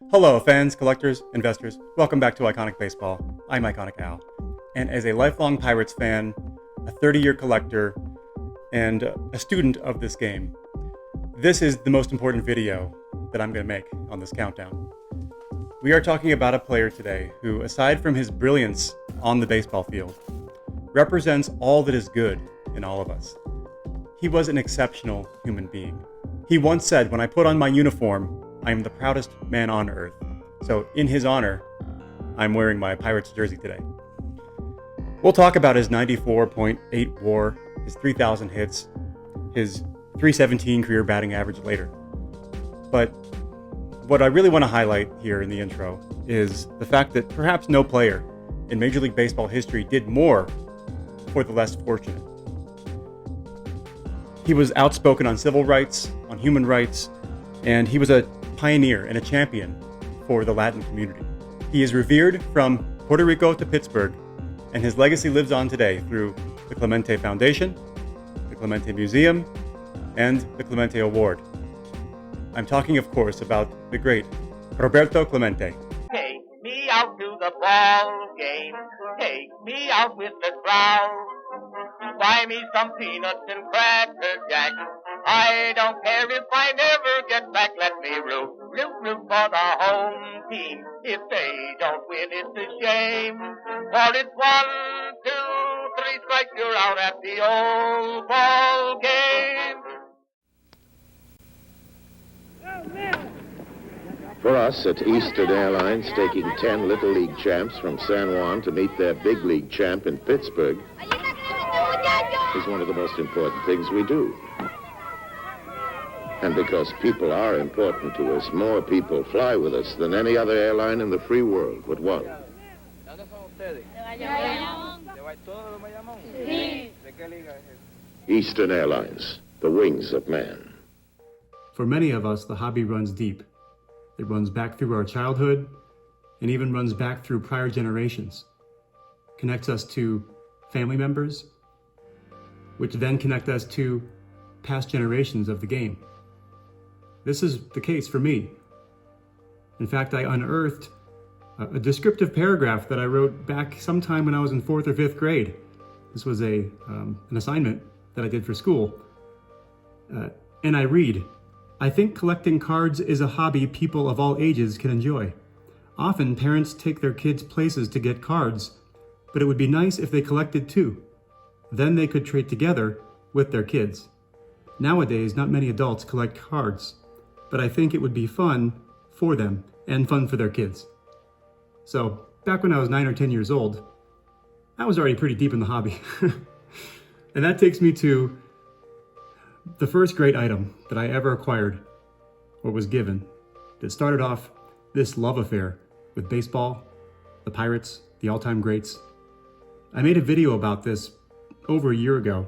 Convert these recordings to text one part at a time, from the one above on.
Hello, fans, collectors, investors. Welcome back to Iconic Baseball. I'm Iconic Al. And as a lifelong Pirates fan, a 30-year collector, and a student of this game, this is the most important video that I'm going to make on this countdown. We are talking about a player today who, aside from his brilliance on the baseball field, represents all that is good in all of us. He was an exceptional human being. He once said, "When I put on my uniform, I am the proudest man on earth." So in his honor, I'm wearing my Pirates jersey today. We'll talk about his 94.8 WAR, his 3,000 hits, his 317 career batting average later. But what I really want to highlight here in the intro is the fact that perhaps no player in Major League Baseball history did more for the less fortunate. He was outspoken on civil rights, on human rights, and he was a pioneer and a champion for the Latin community. He is revered from Puerto Rico to Pittsburgh, and his legacy lives on today through the Clemente Foundation, the Clemente Museum, and the Clemente Award. I'm talking, of course, about the great Roberto Clemente. Take me out to the ball game. Take me out with the crowd. Buy me some peanuts and cracker jack. I don't care if I never get back. Let me root for the home team. If they don't win, it's a shame. For it's 1, 2, 3 strikes, you're out at the old ball game. For us at Eastern Airlines, taking 10 Little League champs from San Juan to meet their big league champ in Pittsburgh is one of the most important things we do. And because people are important to us, more people fly with us than any other airline in the free world but one. Eastern Airlines, the wings of man. For many of us, the hobby runs deep. It runs back through our childhood and even runs back through prior generations. Connects us to family members, which then connect us to past generations of the game. This is the case for me. In fact, I unearthed a descriptive paragraph that I wrote back sometime when I was in 4th or 5th grade. This was an assignment that I did for school. And I read, "I think collecting cards is a hobby people of all ages can enjoy. Often parents take their kids places to get cards, but it would be nice if they collected too. Then they could trade together with their kids. Nowadays, not many adults collect cards, but I think it would be fun for them and fun for their kids." So back when I was 9 or 10 years old, I was already pretty deep in the hobby. And that takes me to the first great item that I ever acquired or was given that started off this love affair with baseball, the Pirates, the all-time greats. I made a video about this over a year ago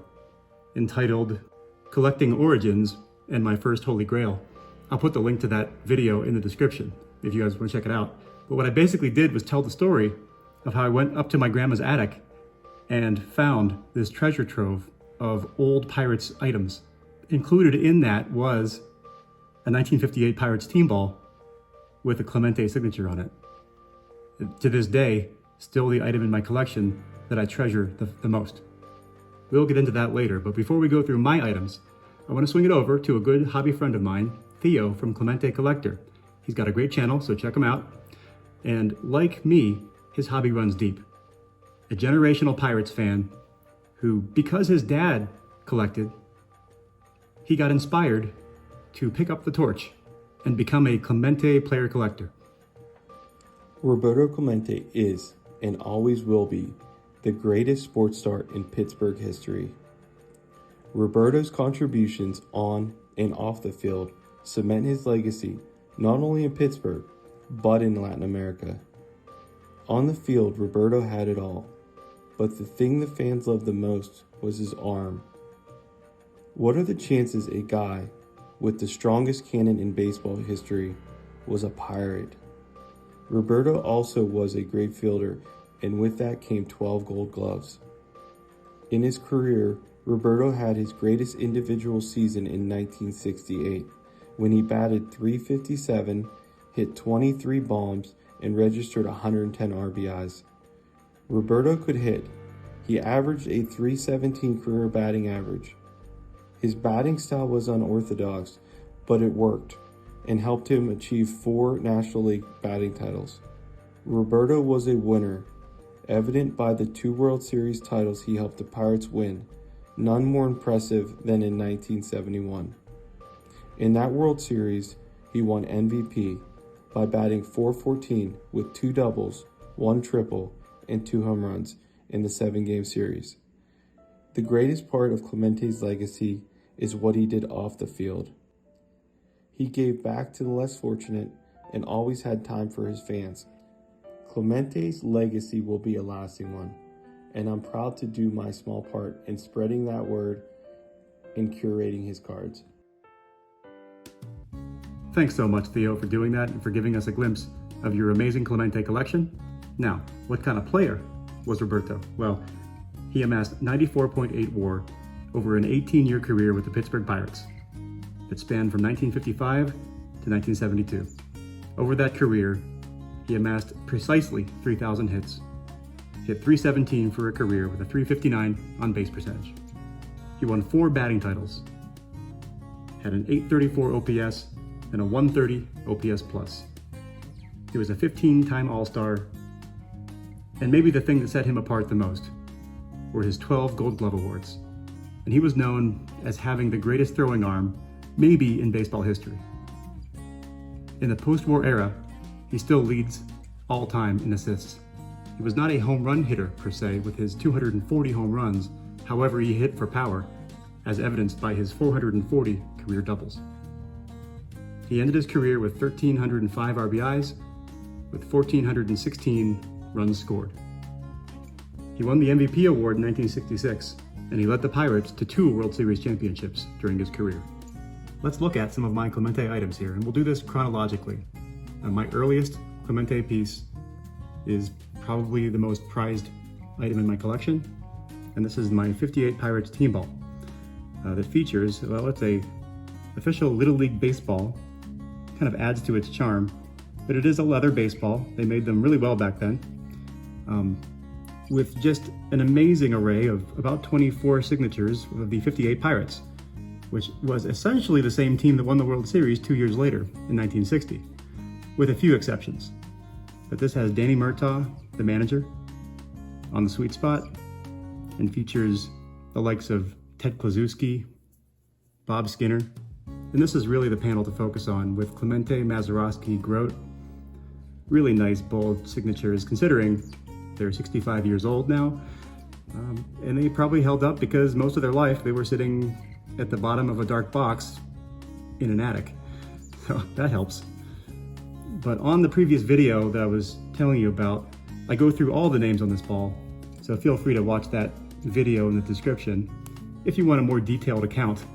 entitled Collecting Origins and My First Holy Grail. I'll put the link to that video in the description if you guys want to check it out. But what I basically did was tell the story of how I went up to my grandma's attic and found this treasure trove of old Pirates items. Included in that was a 1958 Pirates team ball with a Clemente signature on it. To this day, still the item in my collection that I treasure the most. We'll get into that later, but before we go through my items, I want to swing it over to a good hobby friend of mine, Theo from Clemente Collector. He's got a great channel, so check him out. And like me, his hobby runs deep. A generational Pirates fan who, because his dad collected, he got inspired to pick up the torch and become a Clemente player collector. Roberto Clemente is, and always will be, the greatest sports star in Pittsburgh history. Roberto's contributions on and off the field cement his legacy not only in Pittsburgh, but in Latin America. On the field, Roberto had it all, but the thing the fans loved the most was his arm. What are the chances a guy with the strongest cannon in baseball history was a Pirate? Roberto also was a great fielder, and with that came 12 gold gloves. In his career, Roberto had his greatest individual season in 1968, when he batted .357 hit 23 bombs, and registered 110 RBIs. Roberto could hit. He averaged a .317 career batting average. His batting style was unorthodox, but it worked and helped him achieve 4 National League batting titles. Roberto was a winner, evident by the 2 World Series titles he helped the Pirates win, none more impressive than in 1971. In that World Series, he won MVP by batting .414 with 2 doubles, 1 triple, and 2 home runs in the 7-game series. The greatest part of Clemente's legacy is what he did off the field. He gave back to the less fortunate and always had time for his fans. Clemente's legacy will be a lasting one, and I'm proud to do my small part in spreading that word and curating his cards. Thanks so much, Theo, for doing that and for giving us a glimpse of your amazing Clemente collection. Now, what kind of player was Roberto? Well, he amassed 94.8 WAR over an 18-year career with the Pittsburgh Pirates that spanned from 1955 to 1972. Over that career, he amassed precisely 3,000 hits, hit .317 for a career with a .359 on-base percentage. He won 4 batting titles, had an .834 OPS and a .130 OPS plus. He was a 15-time All-Star, and maybe the thing that set him apart the most were his 12 Gold Glove awards. And he was known as having the greatest throwing arm, maybe in baseball history. In the post-war era, he still leads all time in assists. He was not a home run hitter per se with his 240 home runs, however he hit for power, as evidenced by his 440 career doubles. He ended his career with 1,305 RBIs, with 1,416 runs scored. He won the MVP award in 1966, and he led the Pirates to 2 World Series championships during his career. Let's look at some of my Clemente items here, and we'll do this chronologically. My earliest Clemente piece is probably the most prized item in my collection, and this is my 58 Pirates team ball that features, well, it's a official Little League baseball. Kind of adds to its charm, but it is a leather baseball. They made them really well back then, with just an amazing array of about 24 signatures of the 58 Pirates, which was essentially the same team that won the World Series 2 years later in 1960, with a few exceptions. But this has Danny Murtaugh, the manager, on the sweet spot, and features the likes of Ted Kluszewski, Bob Skinner, and this is really the panel to focus on with Clemente, Mazeroski, Grote. Really nice, bold signatures considering they're 65 years old now, and they probably held up because most of their life they were sitting at the bottom of a dark box in an attic, so that helps. But on the previous video that I was telling you about, I go through all the names on this ball, so feel free to watch that video in the description if you want a more detailed account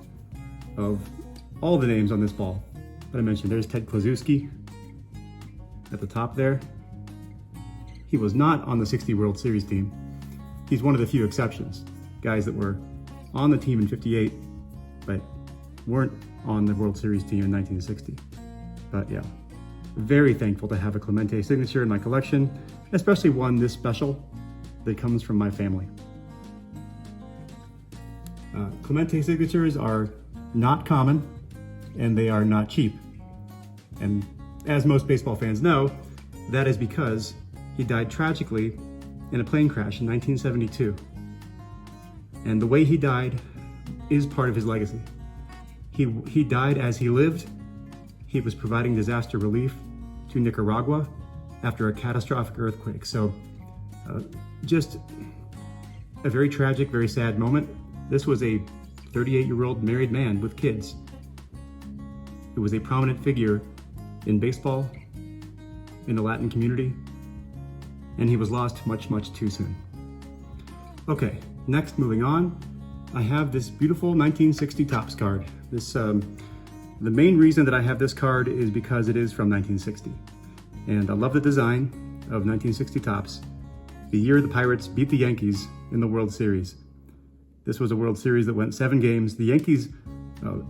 of all the names on this ball. But I mentioned there's Ted Kluszewski at the top there. He was not on the 60 World Series team. He's one of the few exceptions, guys that were on the team in 58, but weren't on the World Series team in 1960. But yeah, very thankful to have a Clemente signature in my collection, especially one this special that comes from my family. Clemente signatures are not common, and they are not cheap. And as most baseball fans know, that is because he died tragically in a plane crash in 1972. And the way he died is part of his legacy. He died as he lived. He was providing disaster relief to Nicaragua after a catastrophic earthquake. So just a very tragic, very sad moment. This was a 38-year-old married man with kids. He was a prominent figure in baseball, in the Latin community, and he was lost much, much too soon. Okay, next, moving on, I have this beautiful 1960 Topps card. This, the main reason that I have this card is because it is from 1960. And I love the design of 1960 Topps, the year the Pirates beat the Yankees in the World Series. This was a World Series that went 7 games. The Yankees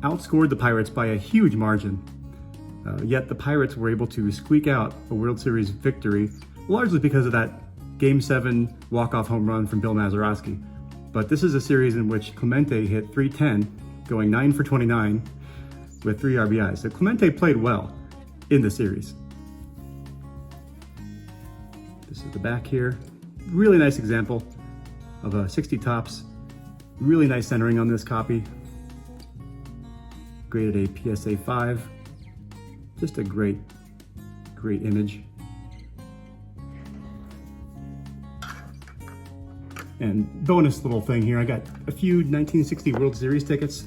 outscored the Pirates by a huge margin. Yet the Pirates were able to squeak out a World Series victory, largely because of that Game 7 walk-off home run from Bill Mazeroski. But this is a series in which Clemente hit .310, going 9 for 29 with 3 RBIs. So Clemente played well in the series. This is the back here. Really nice example of a 60 tops. Really nice centering on this copy. Graded a PSA 5. Just a great image. And bonus little thing here, I got a few 1960 World Series tickets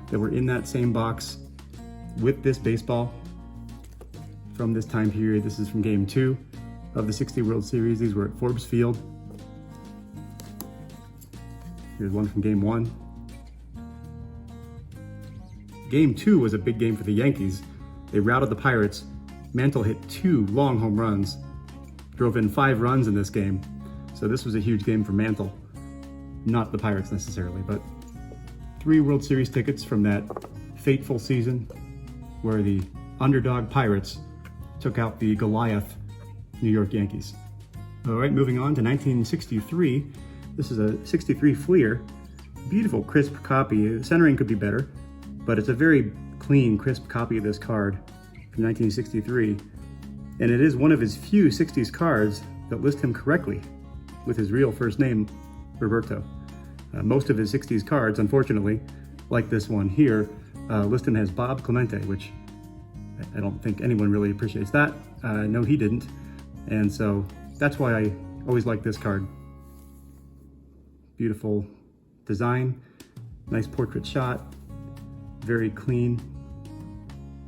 that were in that same box with this baseball from this time period. This is from Game 2 of the 60 World Series. These were at Forbes Field. Here's one from Game 1. Game 2 was a big game for the Yankees. They routed the Pirates. Mantle hit 2 long home runs, drove in 5 runs in this game. So this was a huge game for Mantle. Not the Pirates necessarily, but 3 World Series tickets from that fateful season where the underdog Pirates took out the Goliath New York Yankees. All right, moving on to 1963. This is a 63 Fleer. Beautiful, crisp copy. The centering could be better, but it's a very clean, crisp copy of this card from 1963. And it is one of his few 60s cards that list him correctly with his real first name, Roberto. Most of his 60s cards, unfortunately, like this one here, list him as Bob Clemente, which I don't think anyone really appreciates that. No, he didn't. And so that's why I always like this card. Beautiful design, nice portrait shot, very clean,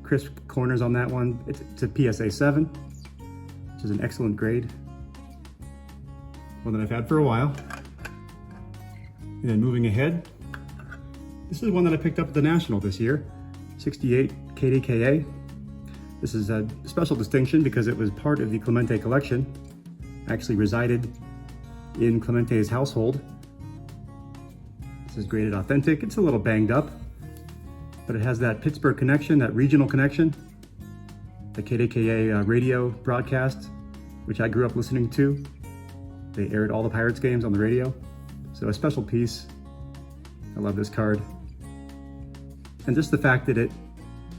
crisp corners on that one. It's a PSA 7, which is an excellent grade. One that I've had for a while. And then moving ahead, this is one that I picked up at the National this year, 68 KDKA. This is a special distinction because it was part of the Clemente collection. Actually resided in Clemente's household. This is graded authentic. It's a little banged up, but it has that Pittsburgh connection, that regional connection, the KDKA radio broadcast, which I grew up listening to. They aired all the Pirates games on the radio. So a special piece. I love this card. And just the fact that it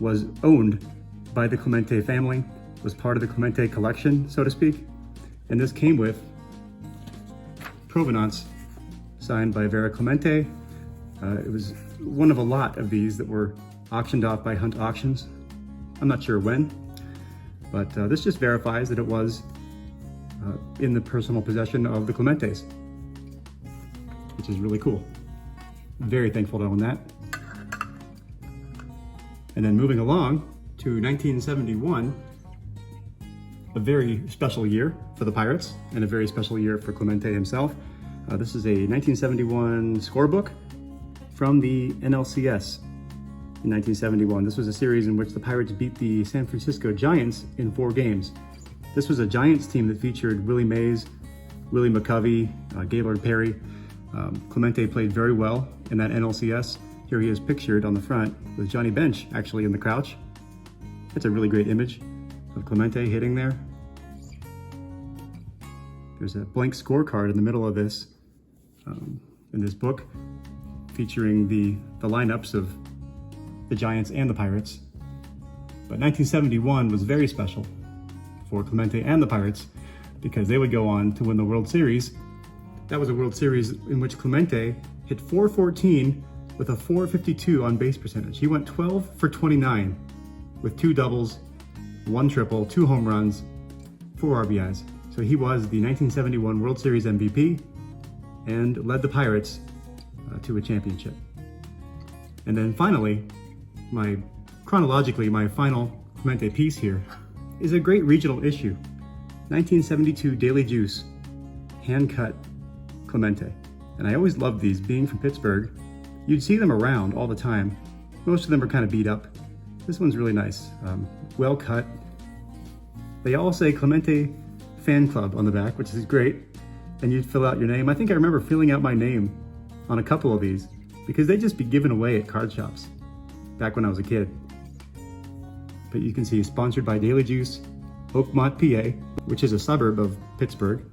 was owned by the Clemente family, was part of the Clemente collection, so to speak. And this came with Provenance, signed by Vera Clemente. It was one of a lot of these that were auctioned off by Hunt Auctions. I'm not sure when, but this just verifies that it was in the personal possession of the Clementes, which is really cool. Very thankful to own that. And then moving along to 1971, a very special year for the Pirates and a very special year for Clemente himself. This is a 1971 scorebook from the NLCS in 1971. This was a series in which the Pirates beat the San Francisco Giants in 4 games. This was a Giants team that featured Willie Mays, Willie McCovey, Gaylord Perry. Clemente played very well in that NLCS. Here he is pictured on the front with Johnny Bench actually in the crouch. It's a really great image of Clemente hitting there. There's a blank scorecard in the middle of this, in this book, featuring the lineups of the Giants and the Pirates. But 1971 was very special for Clemente and the Pirates because they would go on to win the World Series. That was a World Series in which Clemente hit .414 with a .452 on base percentage. He went 12 for 29 with 2 doubles, 1 triple, 2 home runs, 4 RBIs. So he was the 1971 World Series MVP and led the Pirates to a championship. And then finally, chronologically, my final Clemente piece here is a great regional issue. 1972 Daily Juice, hand-cut Clemente. And I always loved these, being from Pittsburgh. You'd see them around all the time. Most of them are kind of beat up. This one's really nice, well cut. They all say Clemente Fan Club on the back, which is great. And you'd fill out your name. I think I remember filling out my name on a couple of these because they'd just be given away at card shops back when I was a kid. But you can see sponsored by Daily Juice, Oakmont, PA, which is a suburb of Pittsburgh.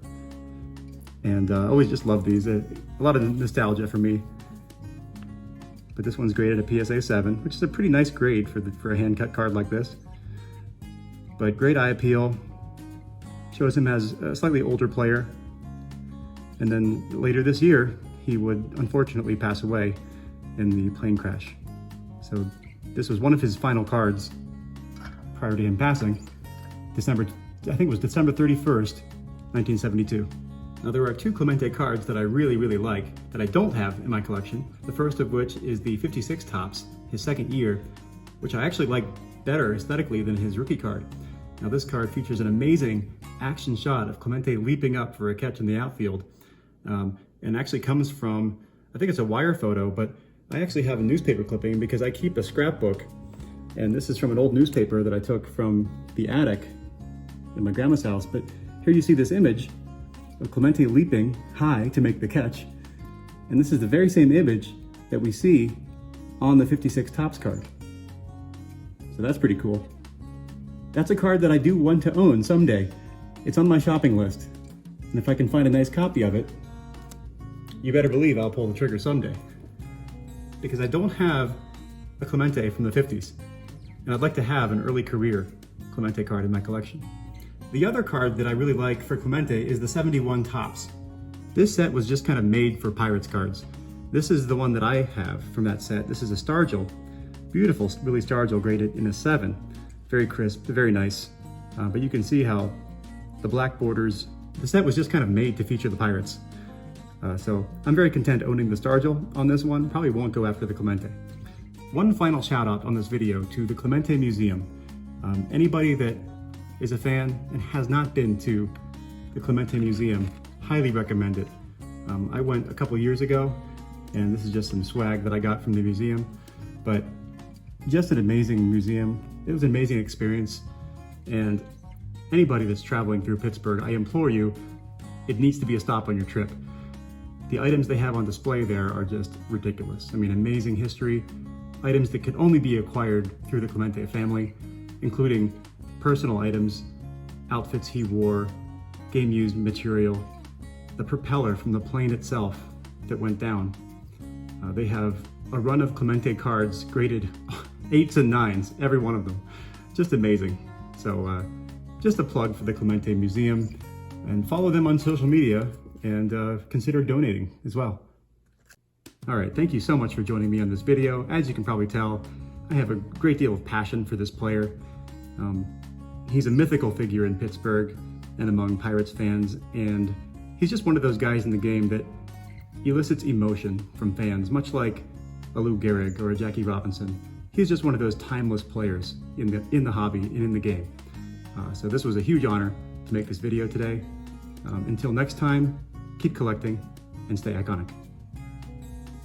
And I always just love these. A lot of nostalgia for me. But this one's graded a PSA 7, which is a pretty nice grade for a hand-cut card like this. But great eye appeal. Shows him as a slightly older player. And then later this year, he would unfortunately pass away in the plane crash. So this was one of his final cards prior to him passing. I think it was December 31st, 1972. Now there are two Clemente cards that I really, really like that I don't have in my collection. The first of which is the 56 Topps, his second year, which I actually like better aesthetically than his rookie card. Now this card features an amazing action shot of Clemente leaping up for a catch in the outfield, and actually comes from, I think it's a wire photo, but I actually have a newspaper clipping because I keep a scrapbook, and this is from an old newspaper that I took from the attic in my grandma's house. But here you see this image of Clemente leaping high to make the catch, and this is the very same image that we see on the 56 Topps card. So that's pretty cool. That's a card that I do want to own someday. It's on my shopping list, and if I can find a nice copy of it, you better believe I'll pull the trigger someday. Because I don't have a Clemente from the 50s, and I'd like to have an early career Clemente card in my collection. The other card that I really like for Clemente is the 71 Topps. This set was just kind of made for Pirates cards. This is the one that I have from that set. This is a Stargell. Beautiful Willie Stargell graded in a 7. Very crisp, very nice. But you can see how the black borders, the set was just kind of made to feature the Pirates. So I'm very content owning the Stargell on this one. Probably won't go after the Clemente. One final shout out on this video to the Clemente Museum. Anybody that is a fan and has not been to the Clemente Museum, highly recommend it. I went a couple years ago, and this is just some swag that I got from the museum, but just an amazing museum. It was an amazing experience, and anybody that's traveling through Pittsburgh, I implore you, it needs to be a stop on your trip. The items they have on display there are just ridiculous. I mean, amazing history, items that could only be acquired through the Clemente family, including personal items, outfits he wore, game-used material, the propeller from the plane itself that went down. They have a run of Clemente cards graded 8s and 9s, every one of them. Just amazing. So just a plug for the Clemente Museum, and follow them on social media, and consider donating as well. All right, thank you so much for joining me on this video. As you can probably tell, I have a great deal of passion for this player. He's a mythical figure in Pittsburgh and among Pirates fans, and he's just one of those guys in the game that elicits emotion from fans, much like a Lou Gehrig or a Jackie Robinson. He's just one of those timeless players in the hobby and in the game. So this was a huge honor to make this video today. Until next time, keep collecting and stay iconic.